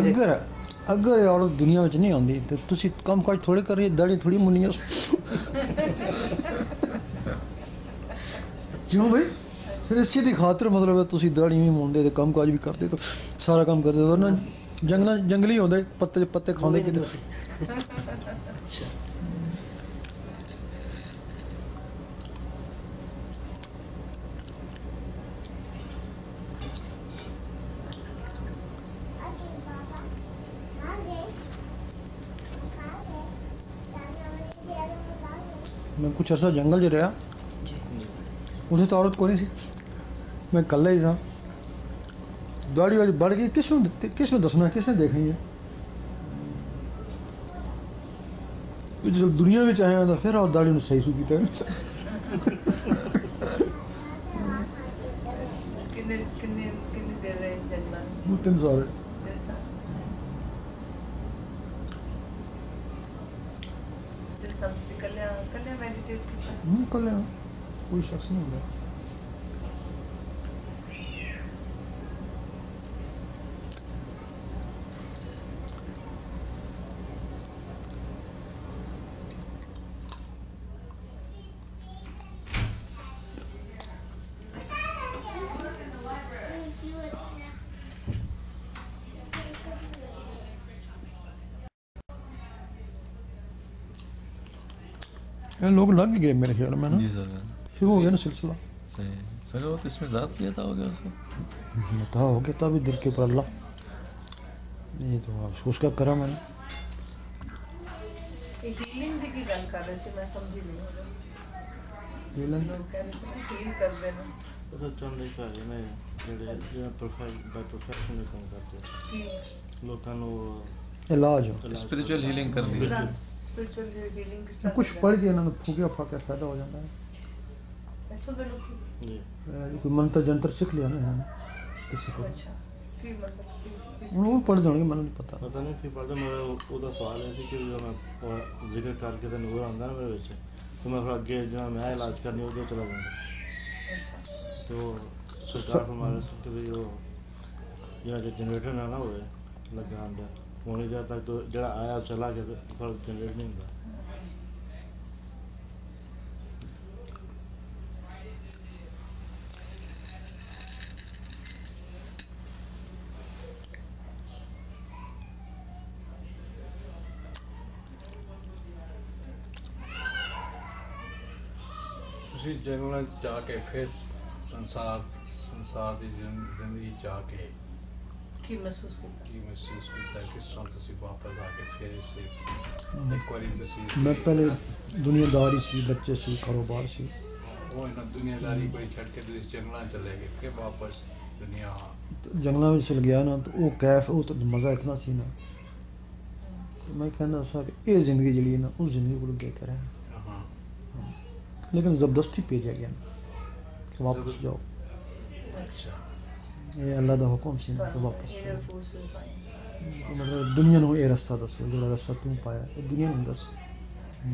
अगर अगर ये औरत दुनिया में नहीं आती तो तुसी कम काज थोड़े कर रही दाढ़ी थोड़ी मुन्नी है क्यों भाई फिर इसी दी खातर मतलब है तुसी दाढ़ी भी मुंडे ते कम काज भी करते तो सारा काम करते वरना जंगली होंदे पत्ते पत्ते खांदे किते। अच्छा मैं कुछ अर्सा जंगल च रहा उसे तो औरत को नहीं सी मैं कल्ला ही था दाढ़ी वाली बढ़ गई किसने दसना किसने देखनी है जब दुनिया में आया तो फिर और दाढ़ी ने सही सू किया ਕਿੰਨੇ ਦੇਰ ਰਹੇ ਜੰਗਲਾਂ ਵਿੱਚ? 3 साल 3 ਸਾਲ। 3 ਸਾਲ ਤੁਸੀਂ ਕੱਲਿਆਂ ਮੈਡੀਟੇਟ ਕੀਤਾ? कल्ला कोई शख्स नहीं होगा। ये लोग लग गए मेरे ख्याल में ना जी सर। शुरू हो गया ना सिलसिला सही सर वो तो इसमें ज़्यादा किया था हो गया उसको। बता हो गया तभी दिल के ऊपर अल्लाह ये तो अफसोस का करम है ना। ਇਹ ਹੀਲਿੰਗ ਦੀ ਕੀ ਗੱਲ ਕਰ ਰਹੇ ਸੀ ਮੈਂ ਸਮਝੀ ਨਹੀਂ। हीलिंग ਲੋਕ ਕਹਿੰਦੇ ਸੀ ਹੀਲ ਕਰਦੇ ਨੇ ਉਹ ਚਾਹੁੰਦੇ ਘਰੇ ਨੇ ਜਿਹੜੇ ਪ੍ਰੋਫੈਸ਼ਨਲ ਕੰਮ ਕਰਦੇ ਕੀ ਲੋਕਾਂ ਨੂੰ इलाज स्पिरिचुअल हीलिंग करनी है। ਸਪਿਰਚੁਅਲ ਹੀਲਿੰਗ ਕਿਸ तो कुछ पढ़ के इन्होंने फूकिया फाकिया फायदा हो जाता है। ਇੱਥੋਂ ਦੇ ਲੋਕ ਜੀ कोई मंत्र जंत्र सीख लिया ना इन्होंने किसी को ਅੱਛਾ ਕੀ ਮਤਲਬ वो पढ़ देंगे मैंने नहीं पता। ਪਤਾ ਨਹੀਂ ਕੀ ਪੜਦਾ ਮੇਰਾ ਉਹਦਾ ਸਵਾਲ ਹੈ ਸੀ ਕਿ ਜਦੋਂ ਮੈਂ ਜ਼ਿਕਰ ਕਰਕੇ ਤੇ ਨੂਰ ਆਉਂਦਾ ਨਾ ਮੇਰੇ ਵਿੱਚ ਤੇ ਮੈਂ ਫਿਰ ਅੱਗੇ ਜਿਹੜਾ ਮੈਂ ਇਲਾਜ ਕਰਨੀ ਉਹਦੇ ਚਲਾ ਜਾਂਦਾ ਤੇ ਉਹ ਸਰਕਾਰ ਹਮਾਰੇ ਕਿ ਵੀ ਉਹ ਜਿਹੜਾ ਜਨਰੇਟਰ ਨਾ ਹੋਵੇ ਲੱਗਾ ਹੁੰਦਾ ਹੋਣੇ ਜਦ ਤੱਕ ਤੋਂ ਜਿਹੜਾ ਆਇਆ ਚਲਾ ਗਿਆ ਫਿਰ ਜਨਰੇਟ ਨਹੀਂ ਹੁੰਦਾ। ਤੁਸੀਂ ਜੰਗਲਾਂ 'ਚ ਜਾ ਕੇ ਫਿਰ ਸੰਸਾਰ ਦੀ ਜ਼ਿੰਦਗੀ 'ਚ ਆ ਕੇ ਕੀ ਮਹਿਸੂਸ ਕੀਤਾ? ਕੀ ਮਹਿਸੂਸ ਕੀਤਾ ਕਿਸ ਤਰ੍ਹਾਂ ਤੁਸੀਂ ਵਾਪਸ ਆ ਕੇ ਫਿਰ ਇਸੇ ਇੱਕ ਵਾਰੀ ਤੁਸੀਂ मैं पहले दुनियादारी सी बच्चे सी कारोबार सी ਉਹ ਇਹਨਾਂ ਦੁਨੀਆਦਾਰੀ ਕੋਈ ਛੱਡ ਕੇ ਤੁਸੀਂ ਜੰਗਲਾਂ 'ਚ ਚਲੇ गए ਕਿ ਵਾਪਸ दुनिया जंगलों में चल गया ना तो वो कैफ वो तो मज़ा इतना सी ना मैं कहना सा कि ये ज़िंदगी जी ना उस ज़िंदगी को बेहतर है लेकिन ज़बरदस्ती भेजा गया ना कि वापस जाओ ਅੱਛਾ ये अल्लाह का हुक्म सी ना कि वापस इनर जाओ। फोर्सेस आए मतलब दुनिया को ये रास्ता दसो जो रास्ता तू पाया ये दुनिया ने दस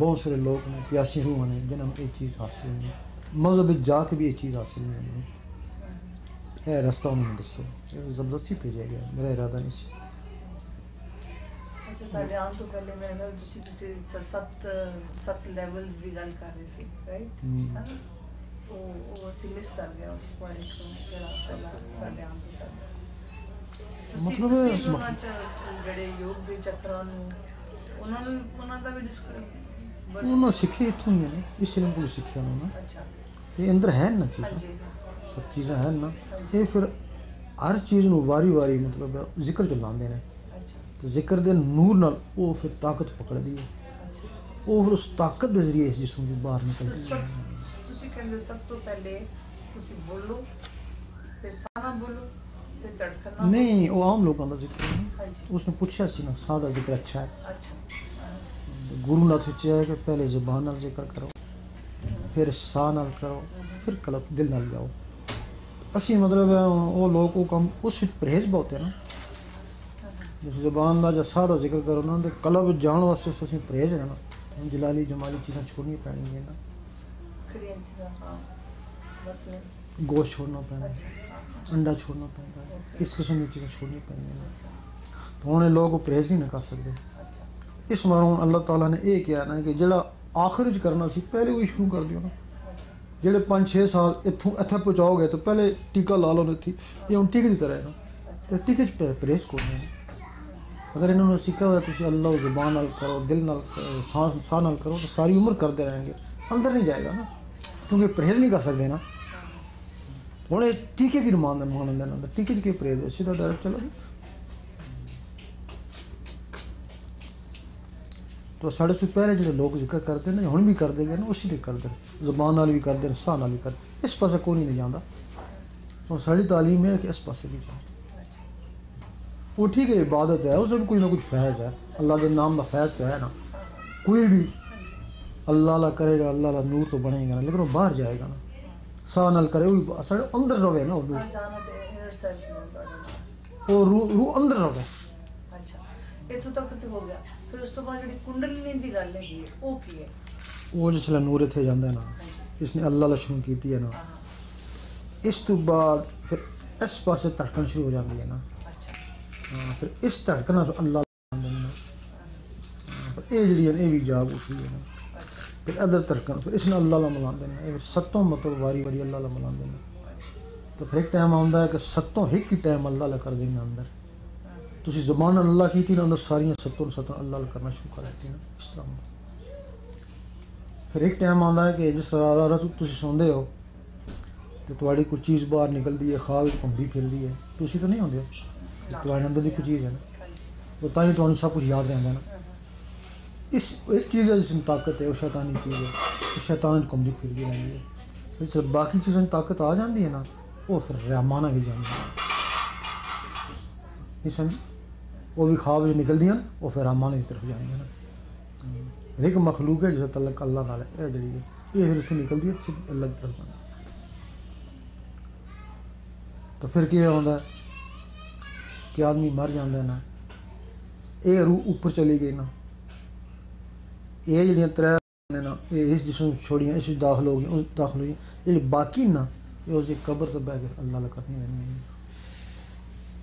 बहुत सारे लोग ने प्यासी रूह ने जिन्होंने ये चीज़ हासिल नहीं मजहब जाके भी ये चीज़ हासिल नहीं है ये रास्ता उन्होंने दसो ये ज़बरदस्ती भेजा गया मेरा इरादा नहीं सी। ਅੱਛਾ ਸਾਡੇ ਆਉਣ ਤੋਂ ਪਹਿਲੇ ਮੇਰੇ ਨਾਲ ਤੁਸੀਂ ਕਿਸੇ ਸੱਤ ਲੈਵਲਸ ਦੀ ਗੱਲ ਕਰ ਰਹੇ ਸੀ ਰਾਈਟ ਉਹ ਅਸੀਂ ਮਿਸ ਕਰ ਗਏ ਉਸ ਪੁਆਇੰਟ ਤੋਂ ਜਿਹੜਾ ਪਹਿਲਾਂ ਸਾਡੇ ਆਉਣ ਤੋਂ ਪਹਿਲਾਂ मतलब ਤੁਸੀਂ ਉਹਨਾਂ ਚ ਜਿਹੜੇ ਯੋਗ ਦੇ ਚੱਕਰਾਂ ਨੂੰ ਉਹਨਾਂ ਦਾ ਵੀ उन्होंने सीखे इतों ही है ना इसलिए को सीखे उन्होंने ਅੱਛਾ ये अंदर है ना चीज़ें ਹਾਂਜੀ सब चीज़ें हैं ना ये फिर हर चीज़ ਨੂੰ वारी वारी मतलब जिक्र च लाते हैं तो जिक्र दे नूर नाल वो फिर ताकत पकड़दी है, वो फिर उस ताकत के जरिए इस जिस्म को बाहर निकलदी है। ਤੁਸੀਂ ਕਹਿੰਦੇ ਸਭ ਤੋਂ ਪਹਿਲੇ ਤੁਸੀਂ ਬੋਲੋ ਫਿਰ ਸਾਹ ਨਾਲ ਬੋਲੋ ਫਿਰ ਧੜਕਣ ਨਾਲ नहीं वो आम लोगों का जिक्र है। ਹਾਂਜੀ उसने पूछा सी ना सादा जिक्र अच्छा है, ਅੱਛਾ गुरु नाथ सोचा है कि पहले जुबान नाल जिक्र करो, फिर साह नाल करो, फिर कल्ब दिल नाल जाओ। असी मतलब वो लोग वो काम उस विच परहेज बहुत है ना, जिस जुबान का या साह का जिक्र करो ना तो कल्ब जान वास्ते असी परहेज रहना, हम जलाली जमाली चीज़ां छोड़नी पैणगियां ना, ਖੜੀਆਂ ਚੀਜ਼ਾਂ ਹਾਂ ਮਸਲੇ गोश्त छोड़ना पैना, ਅੱਛਾ अंडा छोड़ना पैंदा, किस किस्म की चीज़ां छोड़नी पैंदियां ना। तो हुण लोग परहेज नहीं कर सकते। ਅੱਛਾ इस बार हुण अल्लाह ताला ने ये कहा ना कि जेड़ा आखिर च करना सी पहले वो शुरू कर दियो ना। जेड़े 5-6 साल इत्थों इत्थे पहुँचाओगे तो पहले टीका ला लो इत्थे, ये हुण टीके की तरह है ना, तो टीके च परहेज करना है। अगर इन्होंने सीखा हुआ तुम अल्लाह जुबान नाल करो, दिल नाल साह नाल करो तो सारी उम्र करते रहेंगे, अंदर नहीं जाएगा ना, क्योंकि परहेज नहीं कर सकते ना। हूँ टीके की मानते अंदर टीके की परहेज है, सीधा डायरेक्ट चलो। तो साढ़े से पहले जो लोग जिक्र करते हैं ना हुण भी करते गए ना, उसी तक करते जुबान नाल भी करते हैं, साह नाल भी करते, इस पासे कोई नहीं जाता। और साड़ी तालीम है कि इस पासे भी जाओ। वो ठीक है इबादत है, उसमें भी कुछ ना कुछ फैज़ है, अल्लाह के नाम का फैज़ तो है ना। कोई भी अल्लाह ला करेगा, अल्लाह ला नूर तो बनेगा ना, लेकिन वो बाहर जाएगा ना। साह नाल करे वो साढ़े अंदर रहे ना, वो नूर ਜਾਣਾ ਤੇ ਹੇਅਰ ਸੈਲ ਨੂੰ ਤੁਹਾਡੇ वो रूह अंदर रहे। ਅੱਛਾ ਇੱਥੋਂ ਤੱਕ ਤੇ ਹੋ ਗਿਆ। ਫਿਰ ਉਸ ਤੋਂ ਬਾਅਦ ਜਿਹੜੀ ਕੁੰਡਲਿਨੀ ਦੀ ਗੱਲ ਹੈਗੀ ਹੈ ਉਹ ਕੀ ਹੈ? वो जिसले नूर इत्थे जांदा है ना, इसने अल्लाह ला शुरू की है ना, इस तो बाद फिर इस पासे धड़कन शुरू हो जाती है ना। ਅੱਛਾ हाँ, फिर इस धड़कन नाल अल्लाह लांदे ने ना। हाँ, फिर ये जिहड़ी है ये भी जाग उठी है ना। फिर अदर धड़कन फिर इसने अल्लाह ला मिलांदे ने, फिर सत्तों मतलब वारी वारी अल्लाह ला मिलांदे ने। तो फिर एक टाइम आउंदा है कि सत्तों एक ही टाइम अल्लाह ला कर देंगे अंदर। तुसी जुबान अल्लाह की थी ना, अंदर सारियां सत्तों अल्लाह ला करना शुरू कर देती है ना, इस तरह। फिर एक टाइम आउंदा है कि जिस तरह तुसी सौंदे हो तो तुम्हारी कोई चीज़ बाहर निकलती है, ख्वाब घूमती फिरती है, तुसी तो नहीं होंदे हो, तुम्हारे अंदर की कोई चीज़ है ना, वो तां ही तुहानू सब कुछ याद रहता है ना। इस एक चीज़ है जिसमें ताकत है, वो शैतानी चीज़ है, शैतान घूमती फिरती रहती है। फिर बाकी चीज़ों ताकत आ जाती है ना, वो फिर रहमाना भी जाती है, नहीं समझ, वो भी ख्वाब जो निकलती हैं वो फिर रहमाना की तरफ जाएंगे ना। एक मखलूक है जिसका तल्लक अल्लाह नाल है, जी ये फिर उससे निकलती है सिर्फ अल्लाह की तरफ जाना। तो फिर क्या होता है कि आदमी मर जाता है ना, ये रूह ऊपर चली गई ना, ये जड़ियाँ त्रै ना ये इस जिसम छोड़ियाँ इस दाखिल हो गई दाखिल हुई, ये बाकी ना ये उस कब्र से बह कर अल्लाह करनी रहनी,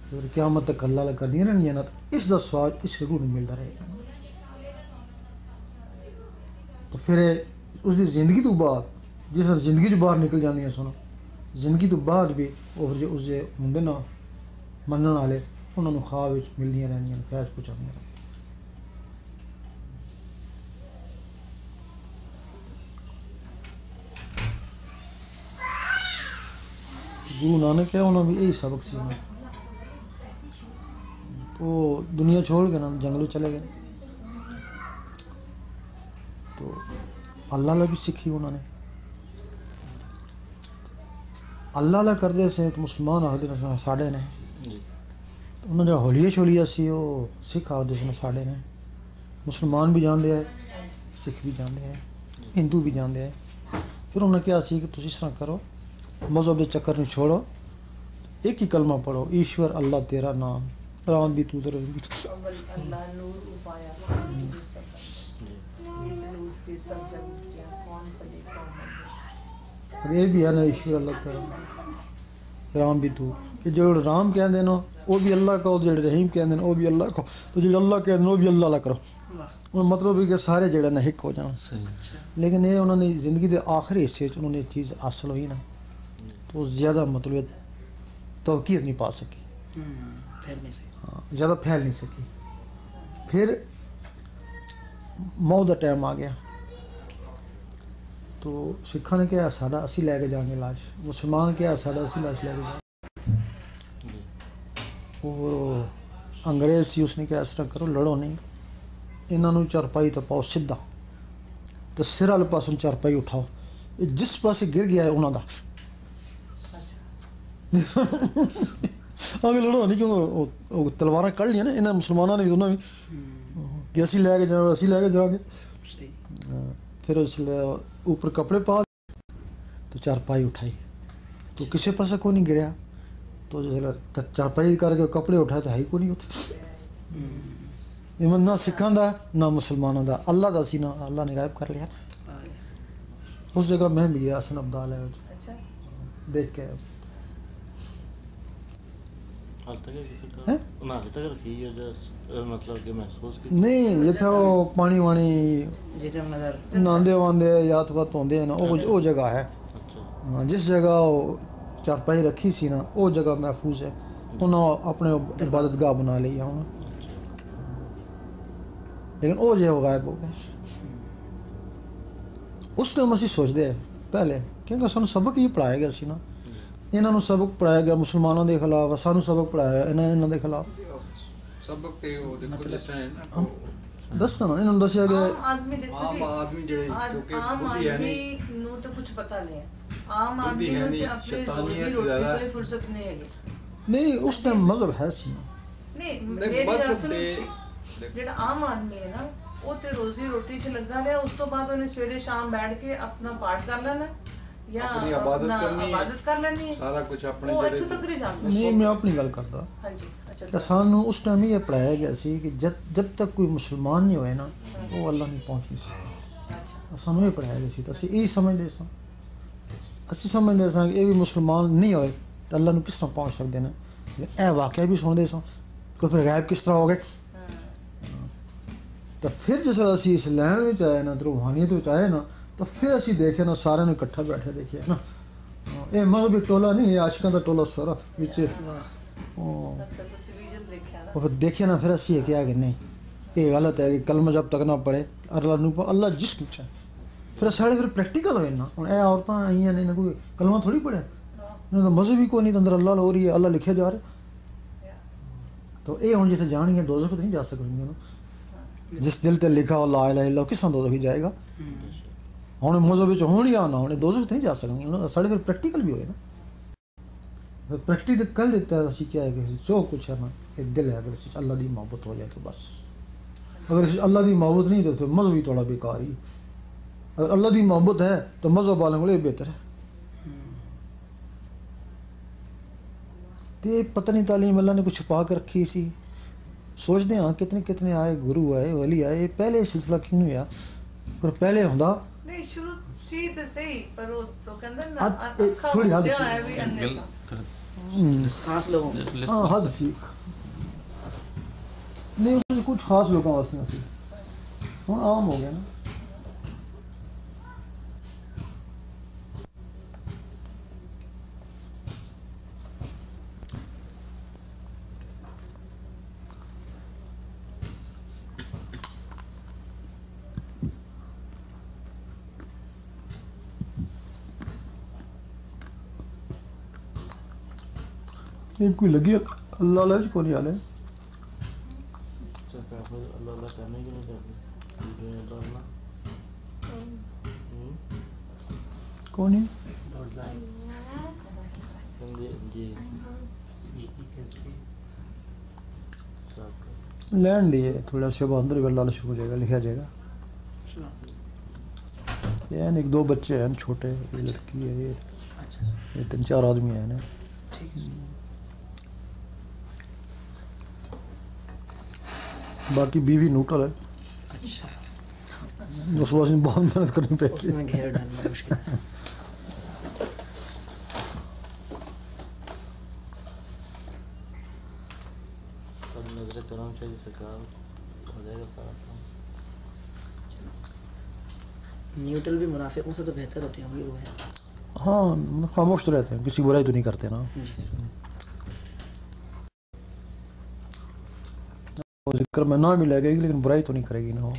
फिर क़यामत तक अल्लाह कर दी रहनी ना। तो इसका स्वाद इस रूह में मिलता रहेगा। तो फिर उसकी जिंदगी तो बाद जिस जिंदगी जो बाहर निकल जाती है, सुनो जिंदगी तो बाद भी और जो उसके होंगे ना मनने वाले उन्होंने ख्वाब मिलदियां रहनियां, फैज़ पहुँचादियां। गुरु नानक है उन्होंने भी यही सबक सी ना, तो दुनिया छोड़ के ना जंगलों चले गए। तो अल्लाह ला भी सीखी उन्होंने, अल्लाह ला करते से तो मुसलमान आखते साढ़े ने, तो उन्होंने जो होलिया छोलिया सी वो सिख आखते सन साढ़े ने। मुसलमान भी जानते हैं, सिख भी जानते हैं, हिंदू भी जानते हैं। फिर उन्होंने क्या सी कि तुम इस तरह करो, मजहब के चक्कर नहीं छोड़ो, एक ही कलमा पढ़ो, ईश्वर अल्लाह तेरा नाम, राम भी तू तो रहीम भी तू। अल्लाह नूर उपाया सब जग कौन फले कौन। ये भी है ना ईश्वर अल्लाह तेरा राम भी तू, कि जो राम कहते ना वो भी अल्लाह का, जो रहीम कहते हैं वो भी अल्लाह को, तो जो अल्लाह कहते हैं वो भी अल्लाह ला करो। मतलब है कि सारे जड़े ना हिक हो जाए। लेकिन ये उन्होंने जिंदगी के आखिरी हिस्से उन्होंने चीज़ हासिल हुई ना, तो ज़्यादा मतलब तवकीयत नहीं पा सकी, हाँ ज़्यादा फैल नहीं सकी। फिर मौत का टाइम आ गया, तो सिखा ने कहा साड़ा असी लैके जाएंगे लाश, मुसलमान कहा साड़ा असी लाश लैके जाएंगे। और अंग्रेज सी उसने कहा इस तरह करो लड़ो नहीं, इन्हों चारपाई तो पाओ सीधा तो सिर वाले पासों चारपाई उठाओ, जिस पासे गिर गया है उन्होंने आगे लड़ो नहीं क्योंकि तलवार कढ़ लिया ना इन्हें मुसलमानों ने भी उन्होंने भी कि असी लैके जाओ असी लैके जाओगे। फिर उसले ऊपर कपड़े पा तो चारपाई उठाई तो किसी पासे को नहीं गिरया, तो जो चारपाई करके कपड़े उठाए तो है ही को नहीं उठे। इवन ना सिखा दा ना मुसलमानों का, अल्लाह का सी ना, अल्लाह ने गायब कर लिया ना। उस जगह मैं भी गया हसन अब्दाल है देख के नहीं ये था वो पानी वानी नांदे वांदे यात वत होंदे हैं ना वो जगह है। हाँ, जिस जगह चारपाई रखी सी ना वो जगह महफूज है, उन्होंने अपने इबादत गाह बना ली है, लेकिन वो जो गायब हो गए। उस टाइम असी सोचते हैं पहले क्योंकि सानू सबक ही पढ़ाया गया सी ना, इन्हों सबक पढ़ाया गया मुसलमानों के खिलाफ, सानू सबक पढ़ाया इन्हों के खिलाफ सबक ते वो देखो जिस है ना दसना ना इन्होंने दसिया गया आम आदमी जेड़े क्योंकि बुद्धि है नहीं नु तो कुछ पता नहीं है, आम आदमी को अपने रोजी रोटी कोई फुर्सत नहीं है। नहीं उस टाइम मजहब है सी नहीं मेरी असल जेड़ा आम आदमी है ना वो ते रोजी रोटी च लगा रहा, उस तो बाद उन्हें सवेरे शाम बैठ के अपना पाठ कर लेना या अपनी इबादत कर लेनी है, सारा कुछ अपने वो इत्थों तक नहीं जांदा। नहीं मैं अपनी गल करदा हां जी अच्छा सानू उस टाइम ये पढ़ाया गया सी कि जब तक कोई मुसलमान नहीं होए ना वो अल्लाह नहीं पहुंच नहीं सकता। अच्छा सानू ये पढ़ाया गया सी तो ਅਸੀਂ ਇਹ ਸਮਝਦੇ ਸਾਂ, ਅਸੀਂ ਸਮਝਦੇ ਸਾਂ ਕਿ ਇਹ ਵੀ ਮੁਸਲਮਾਨ ਨਹੀਂ ਹੋਏ ਤਾਂ ਅੱਲਾਹ ਨੂੰ ਕਿਸ ਤਰ੍ਹਾਂ ਪਹੁੰਚ ਸਕਦੇ ਨੇ। ਇਹ ਵਾਕਿਆ ਵੀ ਸੁਣਦੇ ਸਾਂ ਕਿ ਫਿਰ ਗਾਇਬ ਕਿਸ ਤਰ੍ਹਾਂ ਹੋ ਗਏ। ਤਾਂ ਫਿਰ ਜਿਸ ਤਰ੍ਹਾਂ ਅਸੀਂ ਇਸਲਾਮ ਵਿੱਚ ਆਏ ਨਾ, ਰੂਹਾਨੀਅਤ ਵਿੱਚ ਆਏ ਨਾ, ਤਾਂ ਫਿਰ ਅਸੀਂ ਦੇਖਿਆ ਨਾ ਸਾਰਿਆਂ ਨੂੰ ਇਕੱਠਾ ਬੈਠੇ ਦੇਖਿਆ ਨਾ, ਇਹ ਮਜ਼ਹਬੀ ਟੋਲਾ ਨਹੀਂ, ਇਹ ਆਸ਼ਕਾਂ ਦਾ ਟੋਲਾ ਸਾਰਾ ਵਿੱਚ। ਉਹ ਫਿਰ ਦੇਖਿਆ ਨਾ, ਫਿਰ ਅਸੀਂ ਇਹ ਕਿਹਾ ਕਿ ਨਹੀਂ ਇਹ ਗਲਤ ਹੈ ਕਿ ਕਲਮਾ ਜਬ ਤੱਕ ਨਾ ਪੜ੍ਹੇ ਅੱਲਾਹ ਜਿਸ ਨੂੰ ਚਾਹੇ। ਫਿਰ ਸਾਡੇ ਫਿਰ ਪ੍ਰੈਕਟੀਕਲ ਹੋਏ ਨਾ, ਹੁਣ ਇਹ ਔਰਤਾਂ ਆਈਆਂ ਨੇ, ਇਹਨਾਂ ਕੋਈ ਕਲਮਾ ਥੋੜੀ ਪੜ੍ਹਿਆ, ਇਹਨਾਂ ਦਾ ਮਜ਼ਹਬ ਹੀ ਕੋਈ ਨਹੀਂ, ਅੰਦਰ ਅੱਲਾਹ ਹੋ ਰਹੀ ਹੈ, ਅੱਲਾਹ ਲਿਖਿਆ ਜਾ ਰਿਹਾ। ਤਾਂ ਇਹ ਹੁਣ ਜਿੱਥੇ ਜਾਣਗੀਆਂ ਦੋਜ਼ਖ ਨਹੀਂ ਜਾ ਸਕਣਗੀਆਂ ਨਾ, ਜਿਸ ਦਿਲ ਤੇ ਲਿਖਾ ਲਾ ਇਲਾਹਾ ਇल्लल्लाह किस तरह दोज़ख जाएगा। ਹੁਣ ਮਜ਼ਹਬ ਵਿੱਚ ਹੋਣ ਜਾਂ ਨਾ ਹੋਣੇ ਦੋਜ਼ਖ ਨਹੀਂ ਜਾ ਸਕਣਗੀਆਂ। ਸਾਡੇ ਫਿਰ ਪ੍ਰੈਕਟੀਕਲ ਵੀ ਹੋਏ ਨਾ, ਫਿਰ ਪ੍ਰੈਕਟੀਕਲ ਕਰ ਦਿੱਤਾ ਅਸੀਂ क्या है कि जो कुछ है ना एक दिल है, अगर इस अल्लाह की मोहब्बत हो जाए तो बस। अगर इस अल्लाह की मोहब्बत नहीं तो मज़हब ही थोड़ा बेकार ही। अगर अल्लाह की मोहब्बत है तो मज़हब वालों को बेहतर है। तो पता नहीं तालीम अल्लाह ने कुछ छुपा कर रखी सी। सोचते हाँ कितने कितने आए गुरु आए वली आए, पहले सिलसिला क्यों नहीं आया, पर पहले होंदा नहीं शुरू सी तो सही पर वो तो कहंदा ना थोड़ी हद आया भी अन्य सा खास लोगों हाँ हद सी नहीं, उसमें कुछ खास लोगों वास्ते सी हुण आम हो गया ना। कोई लगी अल्लाह अल्लाह को नहीं आले अल्लाह करने के लिए कौन है लैंड दिए थोड़ा से अंदर अल्लाह शुरू हो जाएगा, लिखा जाएगा। ये एक दो बच्चे हैं छोटे, ये लड़की है, ये 3-4 आदमी हैं ना। बाकी बीवी न्यूट्रल है। अच्छा उस वास्ते बहुत मेहनत करनी पड़ती है, उसमें घेर डालना मुश्किल है। नजर करम चाहिए सरकार हो जाएगा सारा काम। न्यूट्रल भी मुनाफिकों से तो बेहतर होती होंगी वो है। हाँ खामोश तो रहते हैं, किसी बुराई तो नहीं करते ना। जिक्र में ना मिलेगी लेकिन बुराई तो नहीं करेगी ना वो।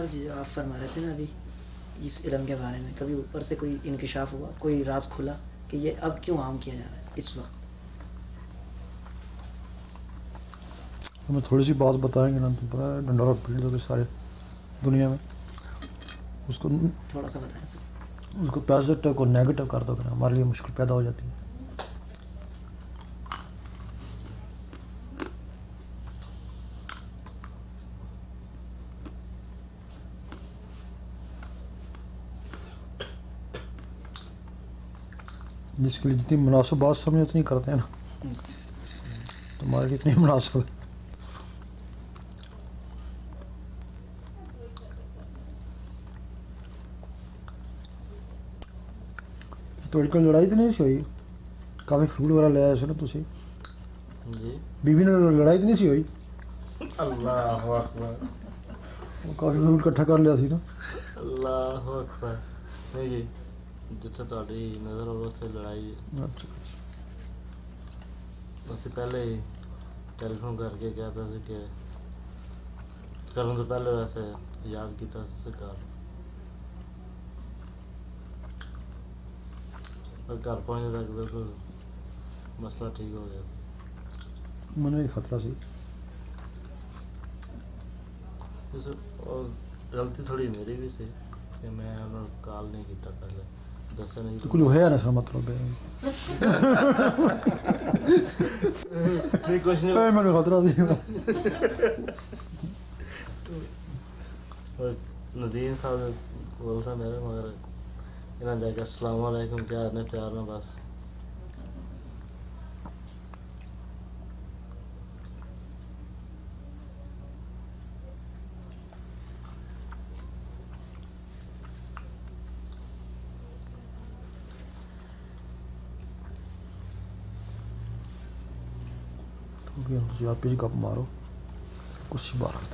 साहब जी आप फरमा रहे थे ना अभी इस इल्म के बारे में, कभी ऊपर से कोई इंकिशाफ हुआ, कोई राज खुला कि ये अब क्यों आम किया जा रहा है इस वक्त? हमें थोड़ी सी बात बताएंगे ना, तो पता है ढंडोरा पीड़ दो सारे दुनिया में, उसको थोड़ा सा बताएं सर। उसको पॉजिटिव को नेगेटिव कर दो, हमारे लिए मुश्किल पैदा हो जाती है। जिसके लिए जितनी मुनासिब बात समझे उतनी करते हैं ना, तुम्हारे लिए इतनी मुनासिब है। तो कल लड़ाई तो नहीं सी हुई, काफ़ी फूड वगैरह ले आए ना तुसी जी? बीवी ने लड़ाई तो नहीं सी हुई? अल्लाह अकबर, काफ़ी फूड इकट्ठा कर लिया सी ना। अल्लाह अकबर। नहीं जी, जिथे ਤੁਹਾਡੀ नज़र हो ਉੱਥੇ लड़ाई। अच्छा ਅਸੀਂ ਪਹਿਲੇ ਹੀ ਟੈਲੀਫੋਨ ਕਰਕੇ कहता ਸੀ कि ਕਰਨ ਤੋਂ ਪਹਿਲੇ वैसे याद ਕੀਤਾ ਸੀ सरकार, पर घर पहुंचने तक बिल्कुल मसला ठीक हो गया। मैंने भी खतरा सी। और गलती थोड़ी मेरी भी सी कि मैं उन्होंने कॉल नहीं किया पहले, दसा नहीं तो कुछ है ना, मतलब है नहीं कुछ नहीं, मैंने खतरा सी। और नदीम साहब बोलता मेरे मगर इन्हें जाके अस्सलाम वालेकुम क्या ने प्यार ना बस। आप ही गप मारो, कुछ बात